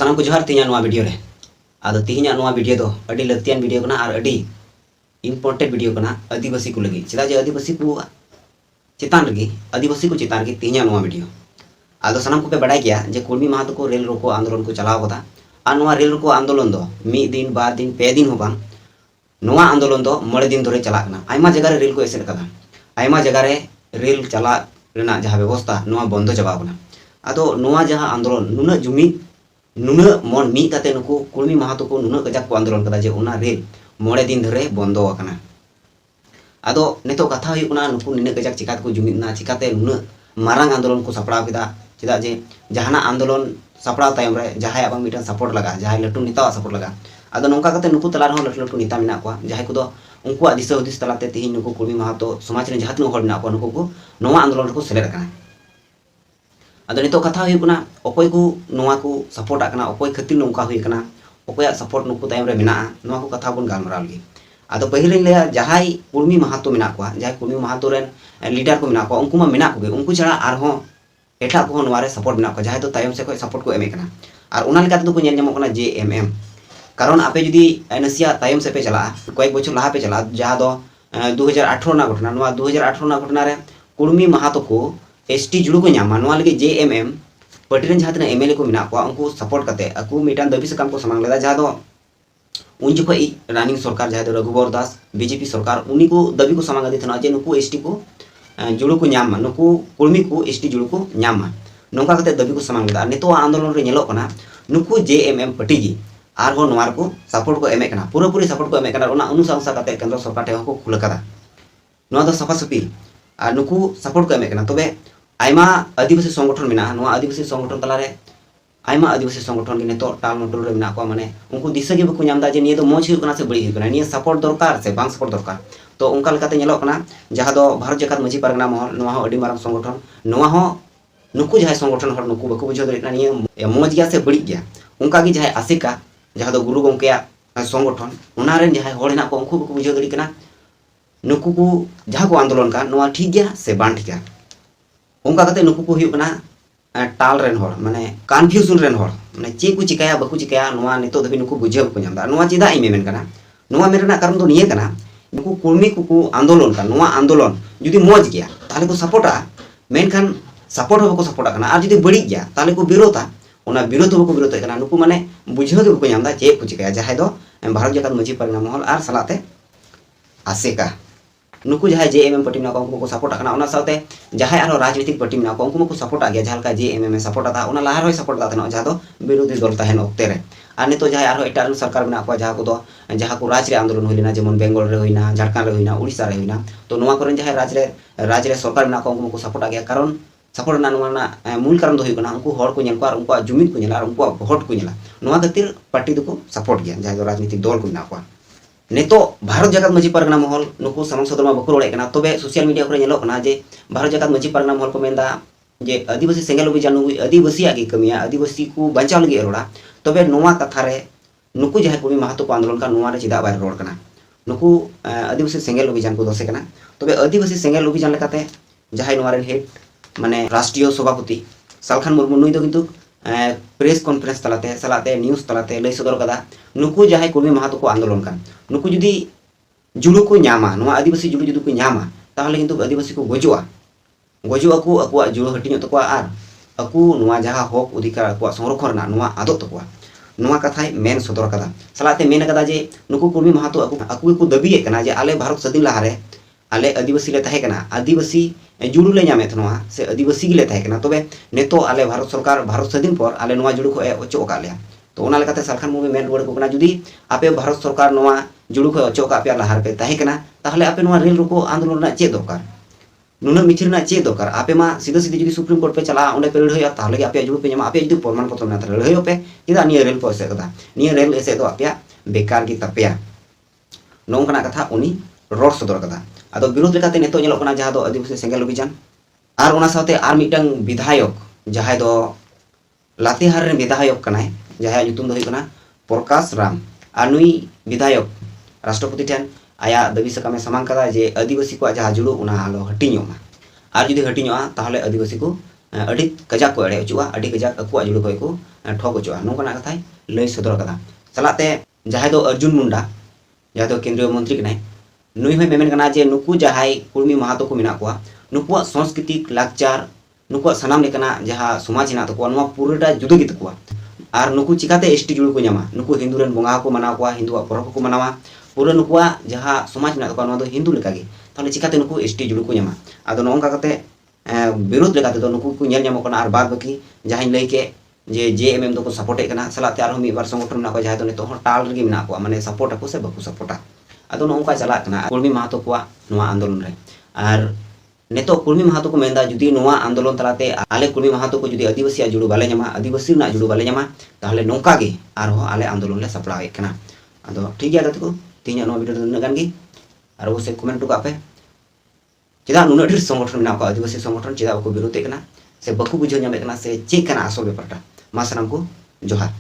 सानाम को जोहार तीना नोआ वीडियो रे आदो तीना नोआ वीडियो दो अडी लक्तियान वीडियो कना और अडी इम्पोर्टेंट वीडियो कना आदिवासी को लगी चेदा जे आदिवासी को चितान रगी आदिवासी को चितान रगी तीना नोआ वीडियो आदो सानाम को पे बड़ाई गया जे कुर्मी माह को रेल रोको आंदोलन को चलाव कदा और नोआ रेल रोको आंदोलन दो मी दिन बार दिन पे दिन हो बांग नोआ आंदोलन दो मळे दिन धरे चला कना आयमा जगह रे रेल को एसेट कदा आयमा जगह रे रेल चला रेना जहां व्यवस्था नोआ बंद चबा कना आदो नोआ जहां आंदोलन नुना जुमी नुना मन मी काते नुकु कुर्मी माहातो को नुना गजाक को आंदोलन कदा जे ओना रेल मळे दिन धरे बंदो आकना आदो नेतो कथा हुई कना नुकु निना गजाक चिकात को जुमिदना चिकाते नुना मारांग आंदोलन को सपड़ाव केदा चेदा जे जहाना आंदोलन सपड़ाव तायम रे जहाय आबां मिटन सपोर्ट लगा जहाय लटु नेता सपोर्ट लगा आदो नोंका काते नुकु तला रहो लटु लटु नेता मिना को जहाय को दो उनको दिशा हुदिस तलाते तिहि नुकु कुर्मी माहातो समाज रे जहातनो हर मिना को नुकु को नोवा आंदोलन को सेलेद कना आदो नितो कथा हुई कना अकोय को नोवा को सपोर्ट आकना अकोय खतिर नोंका हुई कना अकोय सपोर्ट नुकु तायम रे मिना नोवा को कथा बन गालमराव लगी आदो पहिले ले जहाय कुर्मी माहातो मिना को जहाय कुर्मी माहातो रेन लीडर को मिना को उनको मा मिना को उनको छाड़ा आरहो एटा को नोवा रे सपोर्ट मिना को जहाय तो तायम से को सपोर्ट को एमे कना और उना लेका तो को नेल जमो कना जेएमएम कारण आपे जुदी नसिया तायम से पे चला कई बछर लाहा पे चला जहां दो 2018 ना घटना नोवा 2018 ना घटना रे कुर्मी माहातो को एसटी जुड़ू को नामा नोवा लगे जेएमएम पार्टी रेन जहां एमएलए को मिना को उनको सपोर्ट करते अकु मिटान दबी से काम को समांग लेदा जहां दो उन जो रनिंग सरकार जहां दो रघुवर दास बीजेपी सरकार उनी को दबी को समांग दी थना जे नुकु एसटी को जुड़ू को नामा नुकु कुर्मी को एसटी जुड़ू को नामा नोका कते दबी को समांग लेदा नितो आंदोलन रे नेलो कना नुकु जेएमएम पार्टी गी आरहो नोवार को सपोर्ट को एमे कना पूरा पूरी सपोर्ट को एमे कना ओना अनुसांसा कते केंद्र सरकार टे को खुल कदा नोवा दो सफा सफी आ नुकु सपोर्ट को एमे कना तबे आयमा आदिवासी संगठन मिना नोवा आदिवासी संगठन तलारे आयमा आदिवासी संगठन के नेतो टाल मटोल रे मिना को माने उनको दिशा गे बको नामदा जे निये दो मोज हुई कना से बड़ी हुई कना निये सपोर्ट दरकार से बांग सपोर्ट दरकार तो उनका लेकाते नेलो कना जहां दो भारत जाकात मजी पारगना महल नोवा हो अडी मारंग संगठन नोवा हो नुकु जहां संगठन हर नुकु बको बुझो दरे निये मोज गया से बड़ी गया उनका की जहां आसिका जहां दो गुरु गोंकेया संगठन उना रे जहां होड़ ना को उनको बको बुझो दरे कना नुकु को जहां को आंदोलन का नोवा ठीक गया से बांग ठीक गया उनका कते नुकु को हुई कना टाल रेन होड़ माने कन्फ्यूजन रेन होड़ माने चे को चिकाया बकु चिकाया नोवा नितो दबी नुकु बुझे को नामदा नोवा चिदा इ मेमेन कना नोवा मेरेना कारण दो निये कना नुकु कुर्मी को आंदोलन का नोवा आंदोलन जुदी मोज गया ताले को सपोर्टा मेनखान सपोर्ट हो को सपोर्टा कना और जुदी बड़ी गया ताले को विरोधा ओना विरोध हो को विरोध कना नुकु माने बुझे दो को नामदा चे को चिकाया जहां दो भारत जाकात मजी परगना महल और सलाते आसेका नुकु जहां जेएमएम पार्टी ना को उनको सपोर्ट करना ओना साथे जहां आरो राजनीतिक पार्टी ना को उनको सपोर्ट आ गया जहां का जेएमएम सपोर्ट आता ओना लाहार होय सपोर्ट दाता जहां दो विरोधी दल ताहेन ओक्ते रे आ नितो जहां आरो एटा सरकार बना को जहां को दो जहां को राज रे आंदोलन होइना जेमन बेंगल रे होइना झारखंड रे होइना उड़ीसा रे होइना तो नोवा करन जहां राज रे सरकार बना को उनको सपोर्ट आ गया कारण सपोर्ट ना नोना मूल कारण दो होय कना उनको हर को नेल को उनको जुमिद को नेला उनको भोट को नेला नोवा खातिर पार्टी दो सपोर्ट गया जहां दो राजनीतिक दल को ना को नेतो भारत जाकात मजी परगना महल नुकु समंग सदर मा बको रोड़े कना तबे सोशल मीडिया को नेलो कना जे भारत जाकात मजी परगना महल को मेंदा जे आदिवासी सेंगेल अभियान आदिवासी आगे कमिया आदिवासी को बचाव लगे रोड़ा तबे नोवा कथा रे नुकु जहां कुर्मी माहातो को आंदोलन का नोवा रे चिदा बाय रोड़ कना नुकु आदिवासी सेंगेल अभियान को दोसे कना तबे आदिवासी सेंगेल अभियान लेकाते जहां नोवा रे हेड माने राष्ट्रीय सभापति सालखान मुर्मू नुई दो किंतु प्रेस कॉन्फ्रेंस तलाते सलाते न्यूज तलाते लई सदर कदा नुकु जहां कुर्मी माहातो को आंदोलन का नुकु जुदी जुड़ू को नामा नोवा आदिवासी जुड़ू जुदी को नामा ताहले किंतु आदिवासी को गजुआ को अकुआ जुड़ू हटिनो तको आर अकु नोवा जहां हक अधिकार अकुआ संरक्षण ना नोवा आदो तको नोवा कथाय मेन सदर कदा सलाते मेन कदा जे नुकु कुर्मी माहातो अकु को दबिए कना जे आले भारत स्वाधीन लाहारे आले आदिवासी ले ताहे कना आदिवासी जुड़ू ले नामे थनोवा से आदिवासी गिले ताहे कना तबे नेतो आले भारत सरकार भारत स्वाधीन पर आले नोवा जुड़ू को ओचो का लेया तो ओना लेकाते सालखान मुवी मेन रुवाड़ को कना जुदी आपे भारत सरकार नोवा जुड़ू को ओचो का पे लाहार पे ताहे कना ताहले आपे नोवा रेल रुको आंदोलन ना चे दरकार नुना मिचिर ना चे दरकार आपे मा सीधा सीधी जुदी सुप्रीम कोर्ट पे चला ओंडे पे लड़ाई ताहले आपे जुड़ू पे ᱧᱟᱢᱟ आपे जुदी प्रमाण पत्र ना लड़ाई पे चिदा निया रेल पैसे कदा निया रेल एसे दो आपे बेकार की तपेया नोंकना कथा उनी रोड सदर कदा आदो विरोध लेकाते नेतो नेलो कना जहां दो आदिवासी सेंगेल अभियान आर ओना साथे आर मिटंग विधायक जहां दो लातेहार रे विधायक कनाय जहां युतुम दो कना प्रकाश राम आनुई विधायक राष्ट्रपति ठेन आया दबी सकामे समांग कदा जे आदिवासी को जहां जुड़ू ओना आलो हटिñोमा आर जुदी हटिñोआ ताहले आदिवासी को अड़ी कजाक को एड़े अचुआ अड़ी कजाक अकुआ जुड़ को ठग अचुआ नोंकना कथाय लय सदर कदा चलाते जहां दो अर्जुन मुंडा जहां दो केंद्रीय मंत्री कनाय नुई होय मेमेन कना जे नुकु जहाय कुर्मी महातो को मेना कोआ नुकुआ सांस्कृतिक लाकचार नुकुआ सनाम लेकना जहां समाज हेना तको नवा पूराटा जुदा गे तकोआ आर नुकु चिकाते एसटी जुड़ को न्यामा नुकु हिंदू रन बोंगा को मनाव कोआ हिंदू परब को मनावा पूरा नुकुआ जहां समाज मेना तको नवा दो हिंदू लेका गे ताले चिकाते नुकु एसटी जुड़ को न्यामा आदो नोंका कते विरोध लेकाते दो नुकु को ᱧᱮᱞ ᱧᱟᱢᱚᱜ ᱠᱟᱱᱟ ᱟᱨ ᱵᱟᱫ ᱵᱟᱹᱠᱤ ᱡᱟᱦᱟᱸᱧ ᱞᱟᱹᱭ ᱠᱮ जे जेएमएम दो को सपोर्ट करना सलाते आरो मी बार संगठन ना को जहां तो नितो टाल रगी मेना को माने सपोर्ट को से बकु सपोर्टा अदो नोंका चला कना कुर्मी महातो को नोआ आंदोलन रे आर नेतो कुर्मी महातो को मेंदा जुदी नोआ आंदोलन तलाते आले कुर्मी महातो को जुदी आदिवासी जुड़ू बाले ᱧᱟᱢᱟ आदिवासी ना जुड़ू बाले ᱧᱟᱢᱟ ताहले नोंका गे आरो आले आंदोलन ले सपड़ा कना अदो ठीक गया गत को तीन नो वीडियो न गान गे आर वो से कमेंट टुका पे चेदा नुना ढेर संगठन मेना को आदिवासी संगठन चेदा को विरोध कना से बकु बुझो ᱧᱟᱢᱮ कना से चेक कना आसल बेपारटा मा सानाम को जोहार।